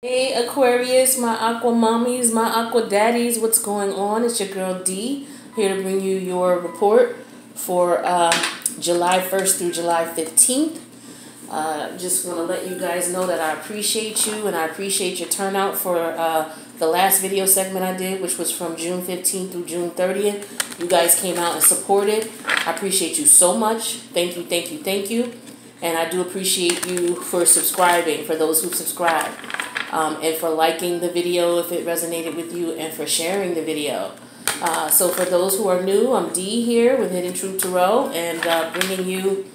Hey Aquarius, my aqua mommies, my aqua daddies, what's going on? It's your girl D, here to bring you your report for July 1st through July 15th. Just want to let you guys know that I appreciate you and I appreciate your turnout for the last video segment I did, which was from June 15th through June 30th. You guys came out and supported. I appreciate you so much. Thank you, thank you, thank you. And I do appreciate you for subscribing, for those who subscribe. And for liking the video if it resonated with you, and for sharing the video. So for those who are new, I'm Dee here with Hidden Truth Tarot, and bringing you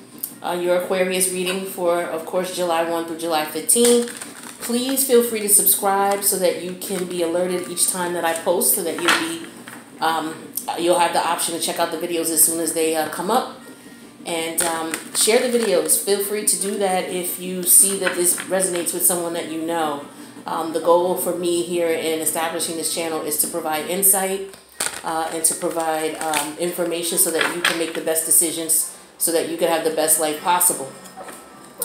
your Aquarius reading for, of course, July 1 through July 15. Please feel free to subscribe so that you can be alerted each time that I post, so that you'll have the option to check out the videos as soon as they come up. And share the videos. Feel free to do that if you see that this resonates with someone that you know. The goal for me here in establishing this channel is to provide insight and to provide information so that you can make the best decisions, so that you can have the best life possible.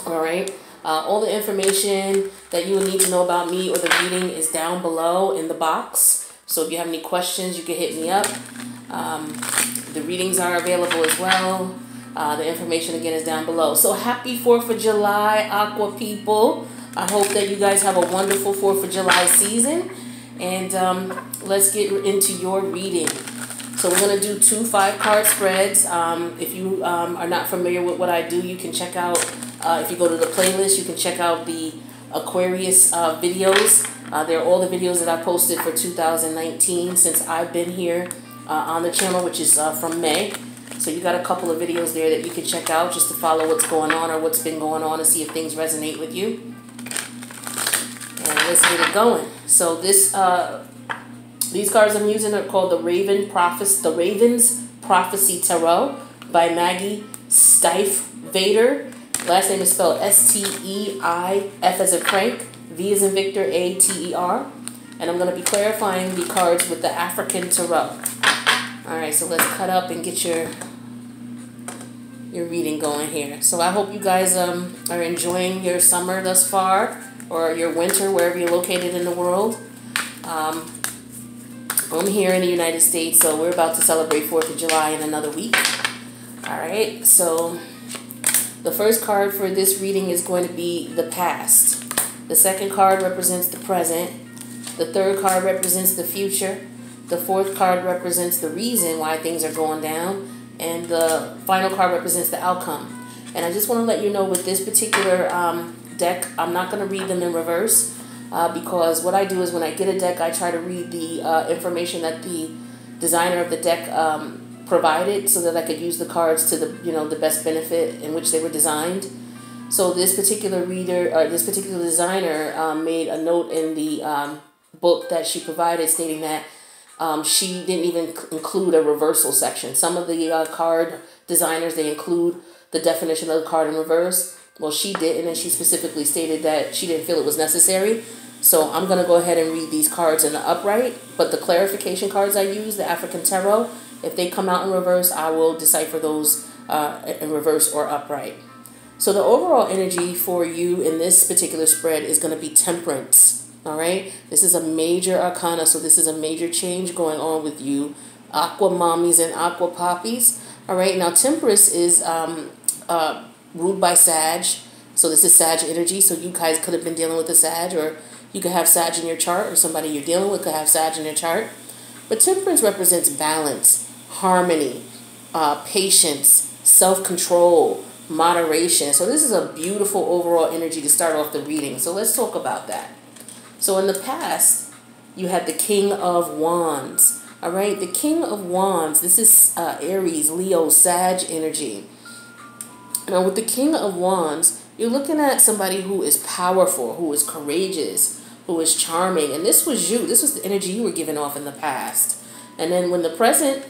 All right. All the information that you will need to know about me or the reading is down below in the box. So if you have any questions, you can hit me up. The readings are available as well. The information again is down below. So happy 4th of July, Aqua people. I hope that you guys have a wonderful 4th of July season. And let's get into your reading. So we're going to do 2 5-card spreads. If you are not familiar with what I do, you can check out, if you go to the playlist, you can check out the Aquarius videos. They're all the videos that I posted for 2019 since I've been here on the channel, which is from May. So you got a couple of videos there that you can check out just to follow what's going on or what's been going on and see if things resonate with you. And let's get it going. So this these cards I'm using are called the Raven's Prophecy Tarot by Maggie Stiefvater. Last name is spelled S-T-E-I-F as in Frank, V as in Victor, A-T-E-R. And I'm going to be clarifying the cards with the African Tarot. Alright, so let's cut up and get your reading going here. So I hope you guys are enjoying your summer thus far, or your winter, wherever you're located in the world. I'm here in the United States, so we're about to celebrate 4th of July in another week. Alright, so the first card for this reading is going to be the past. The second card represents the present. The third card represents the future. The fourth card represents the reason why things are going down. And the final card represents the outcome. And I just want to let you know with this particular deck, I'm not going to read them in reverse. Because what I do is when I get a deck, I try to read the information that the designer of the deck provided, so that I could use the cards to the best benefit in which they were designed. So this particular reader, or this particular designer, made a note in the book that she provided stating that she didn't even include a reversal section. Some of the card designers, they include the definition of the card in reverse. Well, she didn't, and she specifically stated that she didn't feel it was necessary. So I'm going to go ahead and read these cards in the upright. But the clarification cards I use, the African Tarot, if they come out in reverse, I will decipher those in reverse or upright. So the overall energy for you in this particular spread is going to be temperance. All right, this is a major arcana, so this is a major change going on with you, aqua mommies and aqua poppies. All right, now temperance is ruled by Sag, so this is Sag energy. So you guys could have been dealing with a Sag, or you could have Sag in your chart, or somebody you're dealing with could have Sag in your chart. But temperance represents balance, harmony, patience, self-control, moderation. So this is a beautiful overall energy to start off the reading. So let's talk about that. So in the past, you had the King of Wands. All right, the King of Wands, this is Aries, Leo, Sag energy. Now with the King of Wands, you're looking at somebody who is powerful, who is courageous, who is charming. And this was you. This was the energy you were giving off in the past. And then when the present,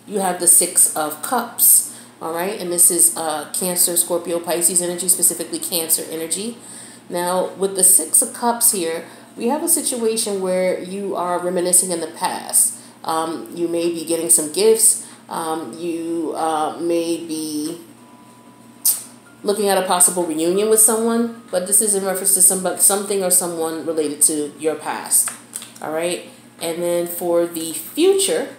you have the Six of Cups. All right, and this is Cancer, Scorpio, Pisces energy, specifically Cancer energy. Now with the Six of Cups here, we have a situation where you are reminiscing in the past. You may be getting some gifts. You may be looking at a possible reunion with someone, but this is in reference to something or someone related to your past. All right. And then for the future,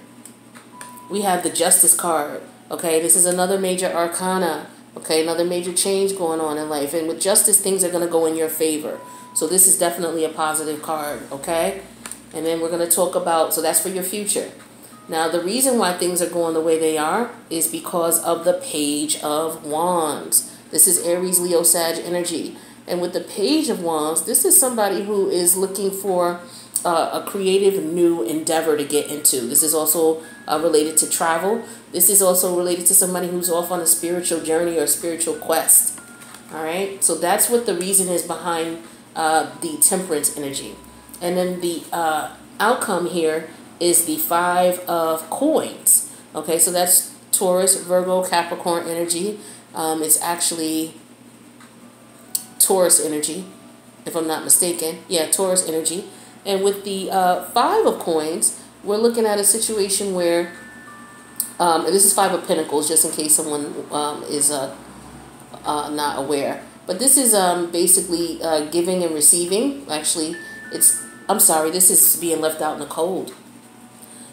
we have the Justice card. Okay, this is another major arcana. Okay, another major change going on in life. And with Justice, things are going to go in your favor. So this is definitely a positive card. Okay, and then we're going to talk about, so that's for your future. Now, the reason why things are going the way they are is because of the Page of Wands. This is Aries, Leo, Sag energy. And with the Page of Wands, this is somebody who is looking for a creative new endeavor to get into. This is also related to travel. This is also related to somebody who's off on a spiritual journey or a spiritual quest. All right. So that's what the reason is behind the Temperance energy. And then the outcome here is the Five of Coins. Okay. So that's Taurus, Virgo, Capricorn energy. It's actually Taurus energy, if I'm not mistaken. Yeah, Taurus energy. And with the Five of Coins, we're looking at a situation where, and this is Five of Pentacles, just in case someone is not aware. But this is basically giving and receiving. Actually, this is being left out in the cold.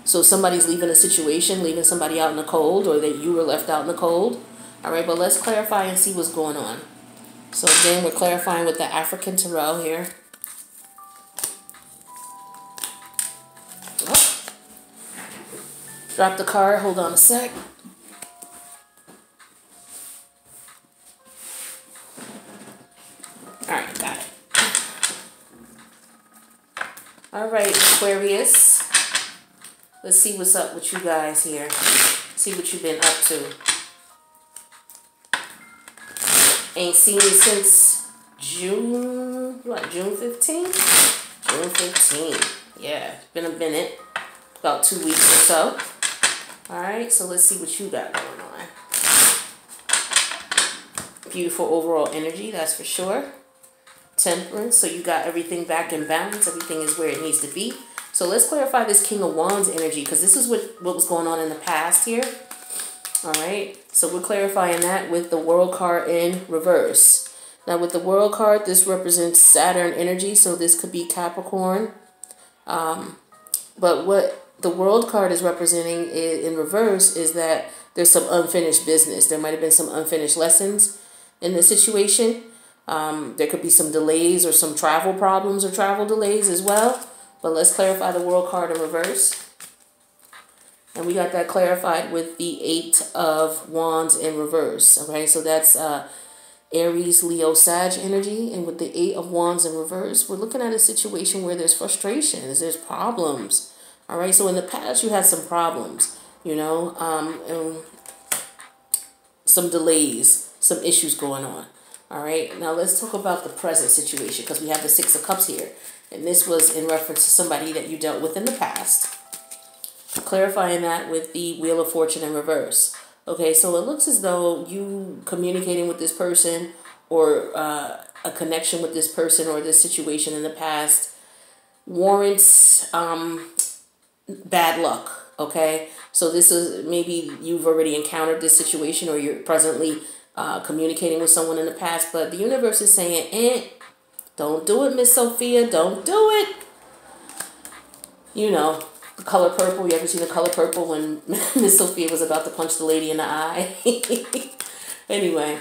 So somebody's leaving a situation, leaving somebody out in the cold, or that you were left out in the cold. All right, but let's clarify and see what's going on. So again, we're clarifying with the African Tarot here. Drop the card. Hold on a sec. All right, got it. All right, Aquarius. Let's see what's up with you guys here. See what you've been up to. Ain't seen you since June, what, June 15th? June 15th. Yeah, it's been a minute. About 2 weeks or so. Alright, so let's see what you got going on. Beautiful overall energy, that's for sure. Temperance, so you got everything back in balance. Everything is where it needs to be. So let's clarify this King of Wands energy, because this is what was going on in the past here. Alright, so we're clarifying that with the World card in reverse. Now with the World card, this represents Saturn energy, so this could be Capricorn. But what the World card is representing in reverse is that there's some unfinished business. There might have been some unfinished lessons in this situation. There could be some delays or some travel problems or travel delays as well. But let's clarify the World card in reverse. And we got that clarified with the Eight of Wands in reverse. Okay, so that's Aries, Leo, Sag energy. And with the Eight of Wands in reverse, we're looking at a situation where there's frustrations, there's problems. All right, so in the past you had some problems, you know, and some delays, some issues going on. All right, now let's talk about the present situation, because we have the Six of Cups here. And this was in reference to somebody that you dealt with in the past. Clarifying that with the Wheel of Fortune in reverse. Okay, so it looks as though you communicating with this person or a connection with this person or this situation in the past warrants bad luck. Okay, so this is maybe you've already encountered this situation, or you're presently communicating with someone in the past, but the universe is saying, don't do it, Miss Sophia, don't do it. You know, the color purple. You ever seen the color purple when Miss Sophia was about to punch the lady in the eye? Anyway,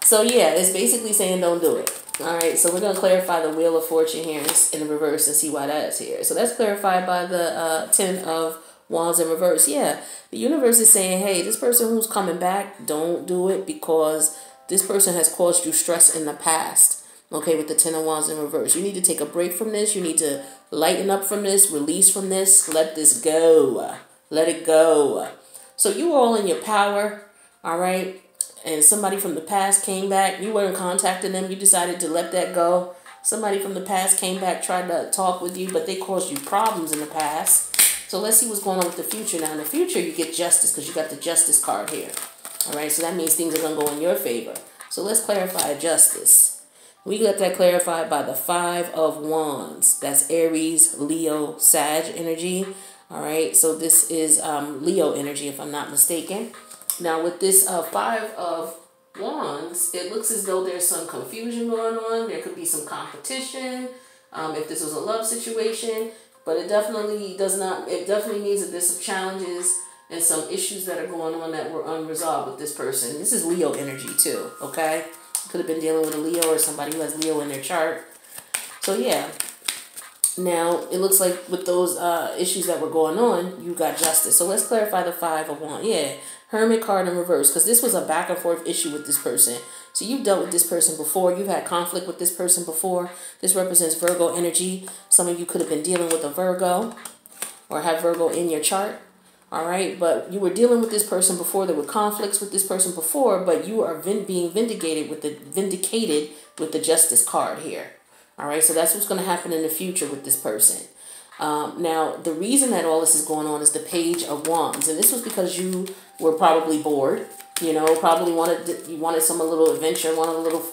so yeah, it's basically saying don't do it. All right, so we're going to clarify the Wheel of Fortune here in the reverse and see why that's here. So that's clarified by the Ten of Wands in reverse. Yeah, the universe is saying, hey, this person who's coming back, don't do it, because this person has caused you stress in the past. Okay, with the Ten of Wands in reverse. You need to take a break from this. You need to lighten up from this, release from this, let this go. Let it go. So you were all in your power, all right? And somebody from the past came back. You weren't contacting them. You decided to let that go. Somebody from the past came back, tried to talk with you, but they caused you problems in the past. So let's see what's going on with the future. Now, in the future, you get Justice, because you got the Justice card here. All right, so that means things are going to go in your favor. So let's clarify Justice. We got that clarified by the Five of Wands. That's Aries, Leo, Sag energy. All right, so this is Leo energy, if I'm not mistaken. Now, with this Five of Wands, it looks as though there's some confusion going on. There could be some competition if this was a love situation. But it definitely does not, it definitely means that there's some challenges and some issues that are going on that were unresolved with this person. This is Leo energy too, okay? Could have been dealing with a Leo or somebody who has Leo in their chart. So yeah. Now, it looks like with those issues that were going on, you got justice. So let's clarify the Five of Wands. Yeah, Hermit card in reverse, because this was a back and forth issue with this person. So you've dealt with this person before. You've had conflict with this person before. This represents Virgo energy. Some of you could have been dealing with a Virgo or have Virgo in your chart. All right, but you were dealing with this person before. There were conflicts with this person before, but you are being vindicated with the Justice card here. All right, so that's what's going to happen in the future with this person. Now, the reason that all this is going on is the Page of Wands. And this was because you were probably bored. You know, probably wanted some a little adventure, wanted a little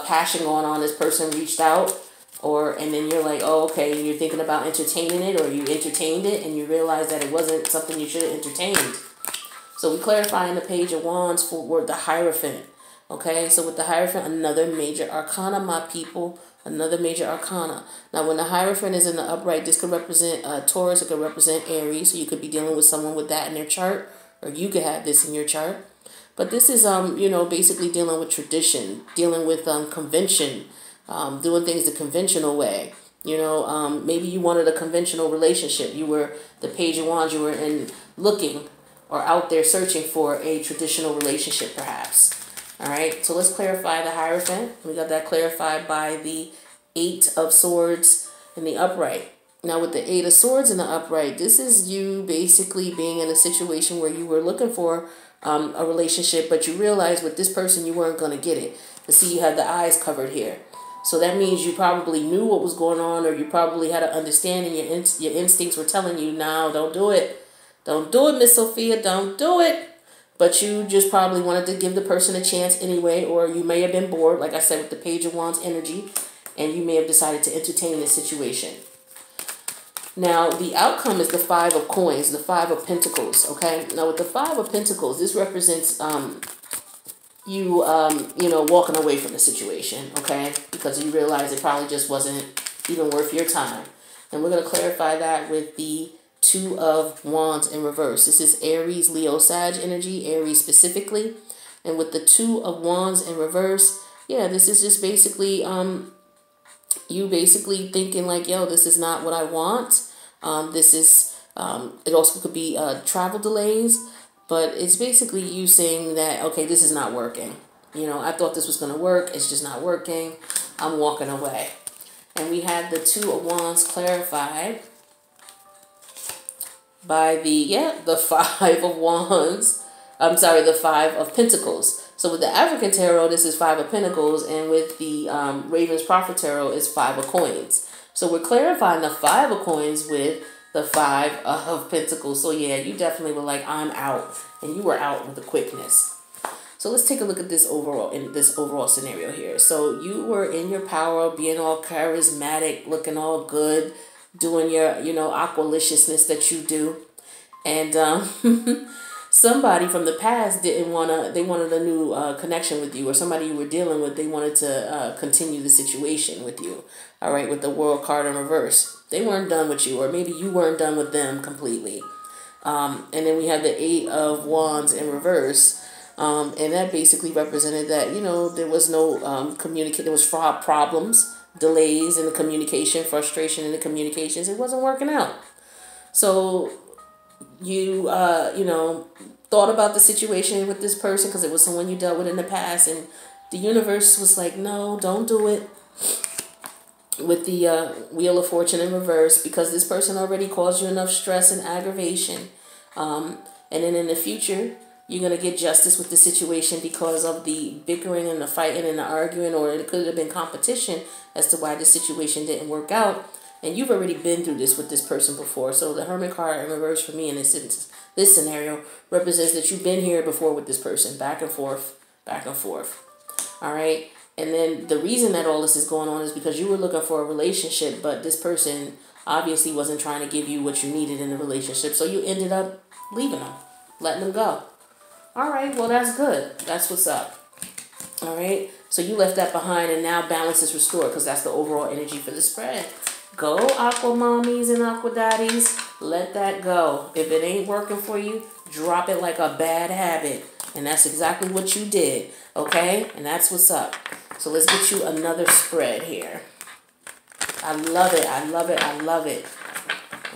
passion going on. This person reached out. And then you're like, oh, okay. And you're thinking about entertaining it, or you entertained it and you realize that it wasn't something you should have entertained. So we clarify in the Page of Wands for the Hierophant. Okay, so with the Hierophant, another major arcana, my people. Another major arcana. Now, when the Hierophant is in the upright, this could represent Taurus. It could represent Aries. So you could be dealing with someone with that in their chart, or you could have this in your chart. But this is, basically dealing with tradition, dealing with convention, doing things the conventional way. Maybe you wanted a conventional relationship. You were the Page of Wands. You were looking or out there searching for a traditional relationship, perhaps. All right, so let's clarify the Hierophant. We got that clarified by the Eight of Swords in the upright. Now, with the Eight of Swords in the upright, this is you basically being in a situation where you were looking for a relationship, but you realized with this person you weren't going to get it. But see, you had the eyes covered here. So that means you probably knew what was going on, or you probably had an understanding. Your instincts were telling you, no, don't do it. Don't do it, Miss Sophia. Don't do it. But you just probably wanted to give the person a chance anyway, or you may have been bored, like I said, with the Page of Wands energy, and you may have decided to entertain this situation. Now, the outcome is the Five of Coins, the Five of Pentacles, okay? Now, with the Five of Pentacles, this represents you walking away from the situation, okay? Because you realize it probably just wasn't even worth your time. And we're going to clarify that with the Two of Wands in reverse. This is Aries, Leo, Sag energy, Aries specifically. And with the Two of Wands in reverse, yeah, this is just basically you basically thinking like, yo, this is not what I want. This is, it also could be travel delays, but it's basically you saying that, okay, this is not working. I thought this was going to work. It's just not working. I'm walking away. And we had the Two of Wands clarified by the Five of Wands. I'm sorry, the Five of Pentacles. So with the African Tarot, this is Five of Pentacles, and with the Raven's Prophet Tarot is Five of Coins. So we're clarifying the Five of Coins with the Five of Pentacles. So yeah, you definitely were like, I'm out, and you were out with a quickness. So let's take a look at this overall scenario here. So you were in your power, being all charismatic, looking all good, doing your, aqualiciousness that you do. And somebody from the past they wanted a new connection with you, or somebody you were dealing with, they wanted to continue the situation with you. All right, with the World card in reverse. They weren't done with you, or maybe you weren't done with them completely. And then we have the Eight of Wands in reverse. And that basically represented that, there was no communication, there was fraud problems, delays in the communication, frustration in the communications. It wasn't working out. So you, thought about the situation with this person because it was someone you dealt with in the past, and the universe was like, no, don't do it. With the Wheel of Fortune in reverse, because this person already caused you enough stress and aggravation. And then in the future, you're going to get justice with the situation because of the bickering and the fighting and the arguing, or it could have been competition as to why this situation didn't work out. And you've already been through this with this person before. So the Hermit card in reverse for me in this scenario represents that you've been here before with this person, back and forth, back and forth. All right. And then the reason that all this is going on is because you were looking for a relationship, but this person obviously wasn't trying to give you what you needed in the relationship. So you ended up leaving them, letting them go. All right, well, that's good. That's what's up. All right. So you left that behind, and now balance is restored because that's the overall energy for the spread. Go, aqua mommies and aqua daddies. Let that go. If it ain't working for you, drop it like a bad habit. And that's exactly what you did. Okay? And that's what's up. So let's get you another spread here. I love it. I love it. I love it.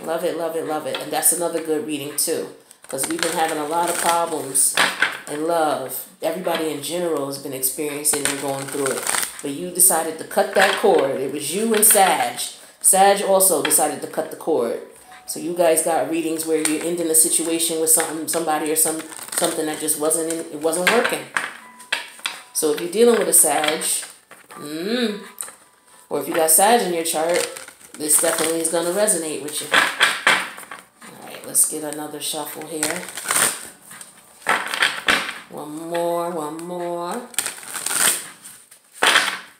Love it, love it, love it. And that's another good reading too. Because we've been having a lot of problems in love. Everybody in general has been experiencing and going through it. But you decided to cut that cord. It was you and Sag. Sag also decided to cut the cord. So you guys got readings where you're ending a situation with somebody or something that just wasn't working. So if you're dealing with a Sag, or if you got Sag in your chart, this definitely is going to resonate with you. All right, let's get another shuffle here. One more.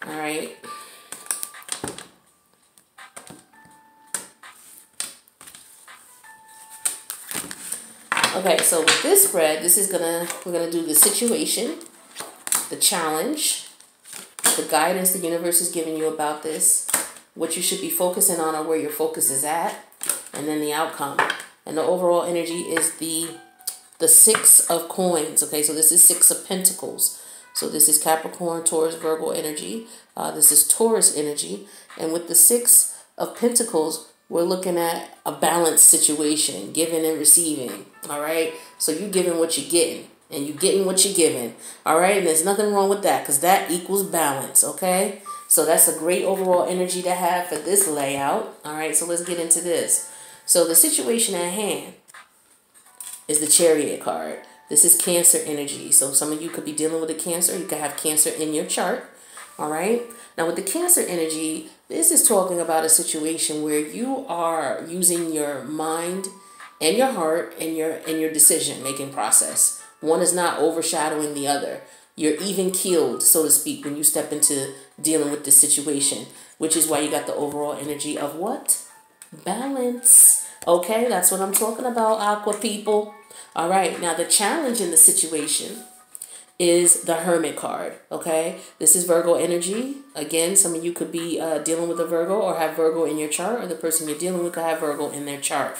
All right. Okay, so with this spread, we're gonna do the situation, the challenge, the guidance the universe is giving you about this, what you should be focusing on or where your focus is at, and then the outcome. And the overall energy is the Six of Coins. Okay, so this is Six of Pentacles. So this is Capricorn, Taurus, Virgo energy. This is Taurus energy. And with the Six of Pentacles, we're looking at a balanced situation, giving and receiving. All right, so you giving what you're getting, and you getting what you're giving. All right, and there's nothing wrong with that because that equals balance. Okay, so that's a great overall energy to have for this layout. All right, so let's get into this. So the situation at hand is the Chariot card. This is Cancer energy. So some of you could be dealing with a Cancer. You could have Cancer in your chart. All right. Now with the Cancer energy, this is talking about a situation where you are using your mind and your heart and your decision-making process. One is not overshadowing the other. You're even-keeled, so to speak, when you step into dealing with this situation, which is why you got the overall energy of what? Balance. Okay, that's what I'm talking about, aqua people. All right, now the challenge in the situation is the Hermit card. Okay, this is Virgo energy. Again, some of you could be dealing with a Virgo or have Virgo in your chart, or the person you're dealing with could have Virgo in their chart.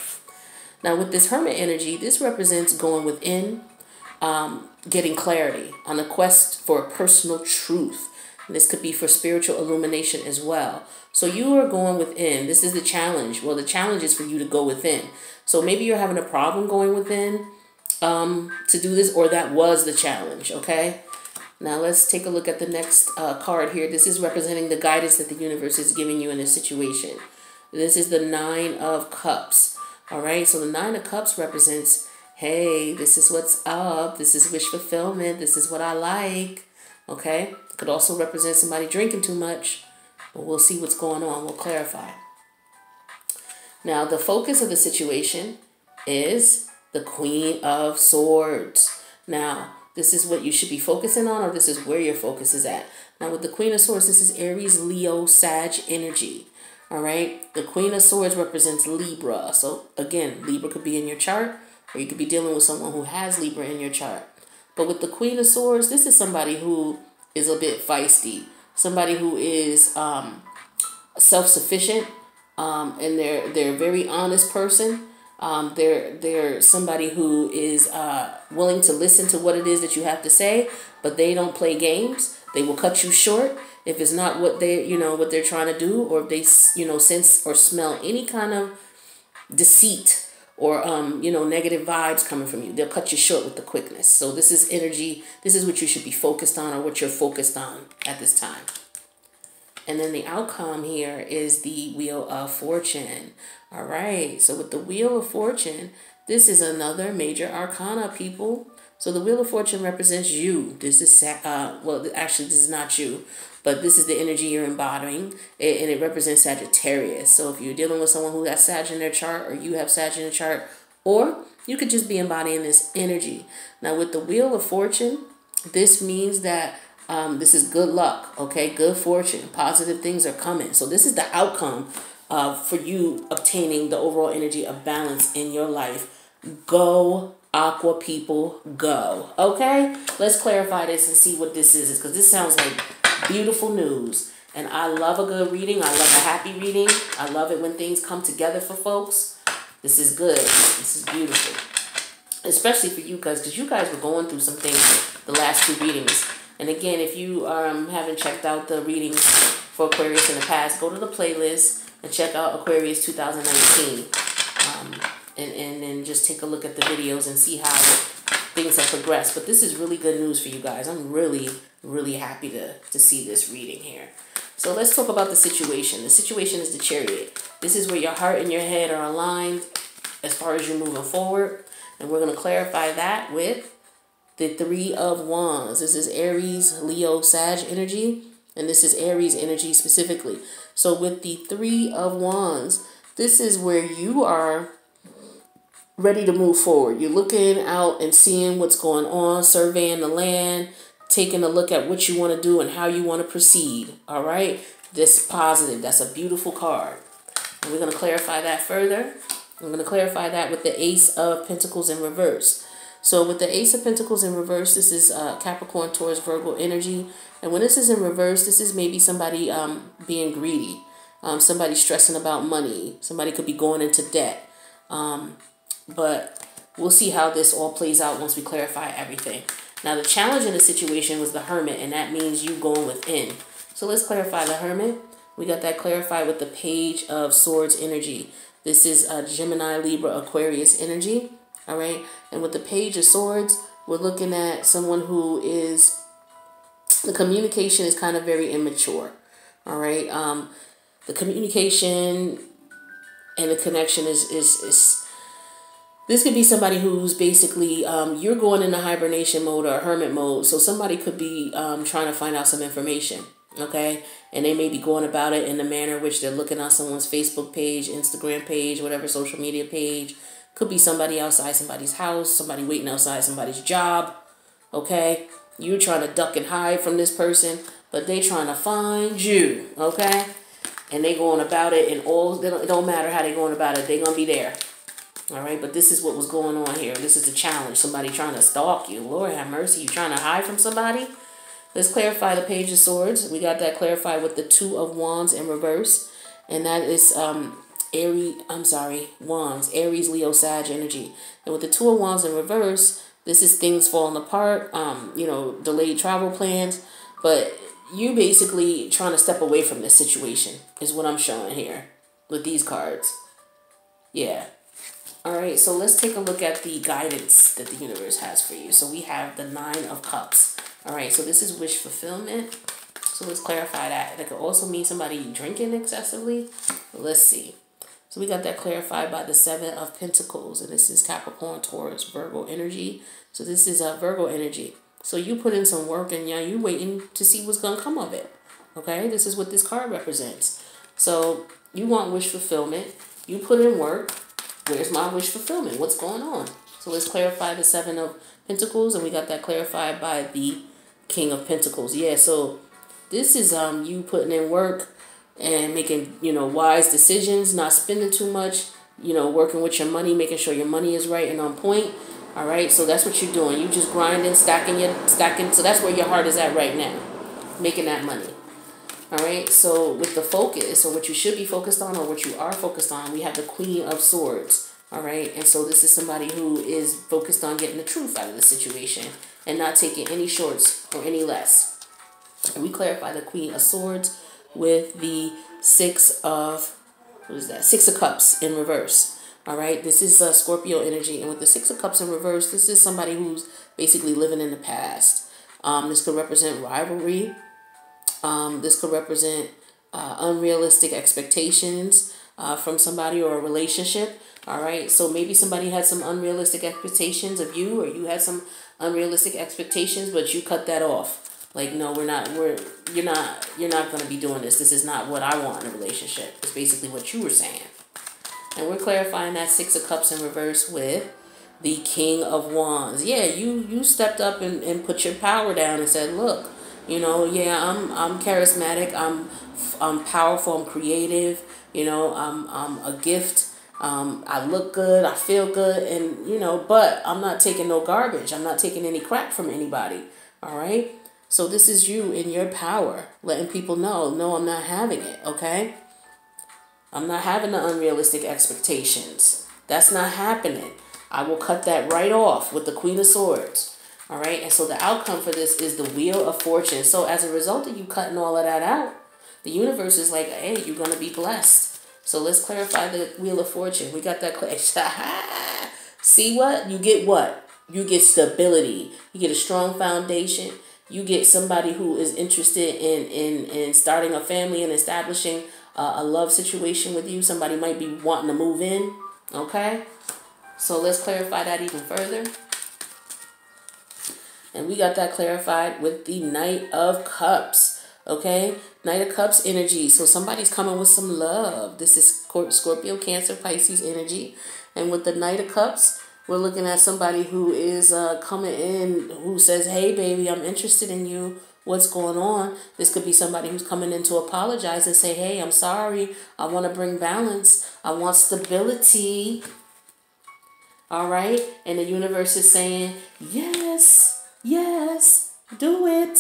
Now with this Hermit energy, this represents going within, getting clarity on a quest for personal truth. And this could be for spiritual illumination as well. So you are going within. This is the challenge. Well, the challenge is for you to go within. So maybe you're having a problem going within to do this, or that was the challenge. Okay. Now let's take a look at the next card here. This is representing the guidance that the universe is giving you in this situation. This is the Nine of Cups. All right. So the Nine of Cups represents, hey, this is what's up. This is wish fulfillment. This is what I like. Okay. Could also represent somebody drinking too much, but we'll see what's going on. We'll clarify. Now, the focus of the situation is the Queen of Swords. Now, this is what you should be focusing on, or this is where your focus is at. Now, with the Queen of Swords, this is Aries, Leo, Sag energy. All right. The Queen of Swords represents Libra. So, again, Libra could be in your chart, or you could be dealing with someone who has Libra in your chart. But with the Queen of Swords, this is somebody who is a bit feisty. Somebody who is self-sufficient, and they're a very honest person. They're somebody who is willing to listen to what it is that you have to say, but they don't play games. They will cut you short if it's not what what they're trying to do, or if they sense or smell any kind of deceit or negative vibes coming from you. They'll cut you short with the quickness. So this is energy. This is what you should be focused on, or what you're focused on at this time. And then the outcome here is the Wheel of Fortune. All right. So with the Wheel of Fortune, this is another major arcana, people. So the Wheel of Fortune represents you. This is, well, actually, this is not you, but this is the energy you're embodying, and it represents Sagittarius. So if you're dealing with someone who has Sag in their chart, or you have Sag in your chart, or you could just be embodying this energy. Now, with the Wheel of Fortune, this means that this is good luck, okay? Good fortune. Positive things are coming. So this is the outcome for you obtaining the overall energy of balance in your life Go, Aqua people, go. Okay? Let's clarify this and see what this is, because this sounds like beautiful news. And I love a good reading. I love a happy reading. I love it when things come together for folks. This is good. This is beautiful. Especially for you guys, because you guys were going through some things the last two readings. And again, if you haven't checked out the readings for Aquarius in the past, go to the playlist and check out Aquarius 2019. And then just take a look at the videos and see how things have progressed. But this is really good news for you guys. I'm really, really happy to see this reading here. So let's talk about the situation. The situation is the Chariot. This is where your heart and your head are aligned as far as you're moving forward. And we're going to clarify that with the Three of Wands. This is Aries, Leo, Sag energy. And this is Aries energy specifically. So with the Three of Wands, this is where you are ready to move forward. You're looking out and seeing what's going on, surveying the land, taking a look at what you want to do and how you want to proceed. All right? This positive. That's a beautiful card. And we're going to clarify that further. I'm going to clarify that with the Ace of Pentacles in reverse. So with the Ace of Pentacles in reverse, this is Capricorn, Taurus, Virgo energy. And when this is in reverse, this is maybe somebody being greedy. Somebody stressing about money. Somebody could be going into debt. But we'll see how this all plays out once we clarify everything. Now, the challenge in the situation was the Hermit, and that means you going within. So let's clarify the Hermit. We got that clarified with the Page of Swords energy. This is Gemini, Libra, Aquarius energy. All right. And with the Page of Swords, we're looking at someone who is, the communication is kind of very immature. All right. The communication and the connection is this could be somebody who's basically, you're going into hibernation mode or hermit mode. So somebody could be trying to find out some information, okay? And they may be going about it in the manner which they're looking on someone's Facebook page, Instagram page, whatever social media page. Could be somebody outside somebody's house, somebody waiting outside somebody's job, okay? You're trying to duck and hide from this person, but they trying to find you, okay? And they going about it, and it don't matter how they going about it. They going to be there. All right, but this is what was going on here. This is the challenge. Somebody trying to stalk you. Lord have mercy. You trying to hide from somebody? Let's clarify the Page of Swords. We got that clarified with the Two of Wands in reverse. And that is Wands. Aries, Leo, Sag energy. And with the Two of Wands in reverse, this is things falling apart, delayed travel plans. But you basically trying to step away from this situation is what I'm showing here with these cards. Yeah. All right, so let's take a look at the guidance that the universe has for you. So we have the Nine of Cups. All right, so this is wish fulfillment. So let's clarify that. That could also mean somebody drinking excessively. Let's see. So we got that clarified by the Seven of Pentacles. And this is Capricorn, Taurus, Virgo energy. So this is Virgo energy. So you put in some work and you waiting to see what's going to come of it. Okay, this is what this card represents. So you want wish fulfillment. You put in work. Where's my wish fulfillment? What's going on? So let's clarify the Seven of Pentacles, and we got that clarified by the King of Pentacles. Yeah, so this is you putting in work and making, wise decisions, not spending too much, working with your money, making sure your money is right and on point. All right, so that's what you're doing. You just grinding, stacking. So that's where your heart is at right now, making that money. All right, so with the focus, or what you should be focused on, or what you are focused on, we have the Queen of Swords. All right, and so this is somebody who is focused on getting the truth out of the situation and not taking any shorts or any less. And we clarify the Queen of Swords with the Six of Cups in reverse. All right, this is Scorpio energy, and with the Six of Cups in reverse, this is somebody who's basically living in the past. This could represent rivalry. This could represent unrealistic expectations from somebody or a relationship. All right. So maybe somebody had some unrealistic expectations of you, or you had some unrealistic expectations, but you cut that off. Like, no, you're not going to be doing this. This is not what I want in a relationship. It's basically what you were saying. And we're clarifying that Six of Cups in reverse with the King of Wands. Yeah, you stepped up and put your power down and said, look, I'm charismatic. I'm powerful. I'm creative. I'm a gift. I look good, I feel good, and you know, but I'm not taking no garbage. I'm not taking any crap from anybody. All right. So this is you in your power, letting people know, no, I'm not having it. Okay. I'm not having the unrealistic expectations. That's not happening. I will cut that right off with the Queen of Swords. All right. And so the outcome for this is the Wheel of Fortune. So as a result of you cutting all of that out, the universe is like, hey, you're going to be blessed. So let's clarify the Wheel of Fortune. We got that. See what? You get what? You get stability. You get a strong foundation. You get somebody who is interested in starting a family and establishing a love situation with you. Somebody might be wanting to move in. Okay? So let's clarify that even further. And we got that clarified with the Knight of Cups. Okay? Knight of Cups energy. So somebody's coming with some love. This is Scorpio, Cancer, Pisces energy. And with the Knight of Cups, we're looking at somebody who is coming in, who says, hey, baby, I'm interested in you. What's going on? This could be somebody who's coming in to apologize and say, hey, I'm sorry. I want to bring balance. I want stability. All right? And the universe is saying, yes, yes, do it.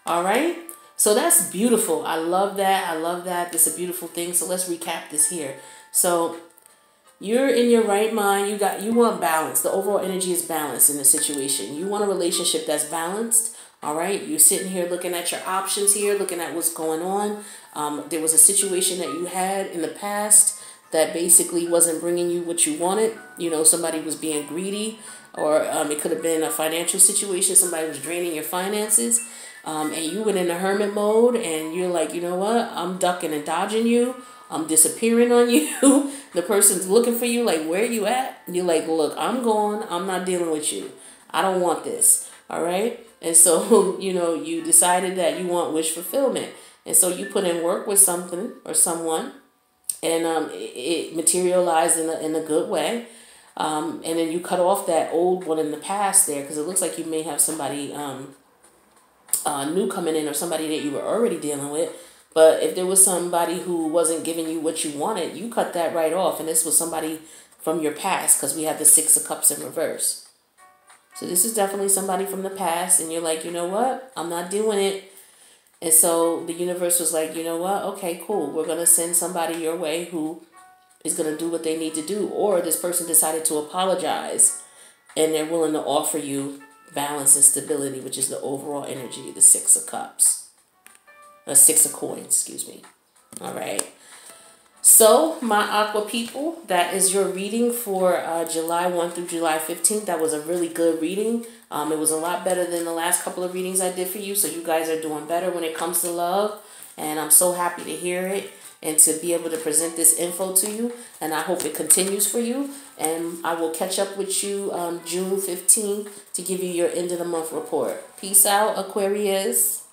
All right? So that's beautiful. I love that. I love that. It's a beautiful thing. So let's recap this here. So you're in your right mind. You want balance. The overall energy is balanced in the situation. You want a relationship that's balanced. All right. You're sitting here looking at your options here, looking at what's going on. There was a situation that you had in the past that basically wasn't bringing you what you wanted. You know, somebody was being greedy, or it could have been a financial situation. Somebody was draining your finances. And you went in a hermit mode and you're like, you know what? I'm ducking and dodging you. I'm disappearing on you. The person's looking for you, like, where are you at? And you're like, look, I'm gone. I'm not dealing with you. I don't want this. All right. And so, you know, you decided that you want wish fulfillment. And so you put in work with something or someone, and it materialized in a good way. And then you cut off that old one in the past there, because it looks like you may have somebody new coming in, or somebody that you were already dealing with. But if there was somebody who wasn't giving you what you wanted, you cut that right off. And this was somebody from your past, because we have the Six of Cups in reverse. So this is definitely somebody from the past. And you're like, you know what? I'm not doing it. And so the universe was like, you know what? Okay, cool. We're going to send somebody your way who is going to do what they need to do. Or this person decided to apologize and they're willing to offer you balance and stability, which is the overall energy, the Six of Cups. Six of Coins, excuse me. All right. So, my Aqua people, that is your reading for July 1 through July 15th. That was a really good reading. It was a lot better than the last couple of readings I did for you. So, you guys are doing better when it comes to love. And I'm so happy to hear it and to be able to present this info to you. And I hope it continues for you. And I will catch up with you June 15th to give you your end of the month report. Peace out, Aquarius.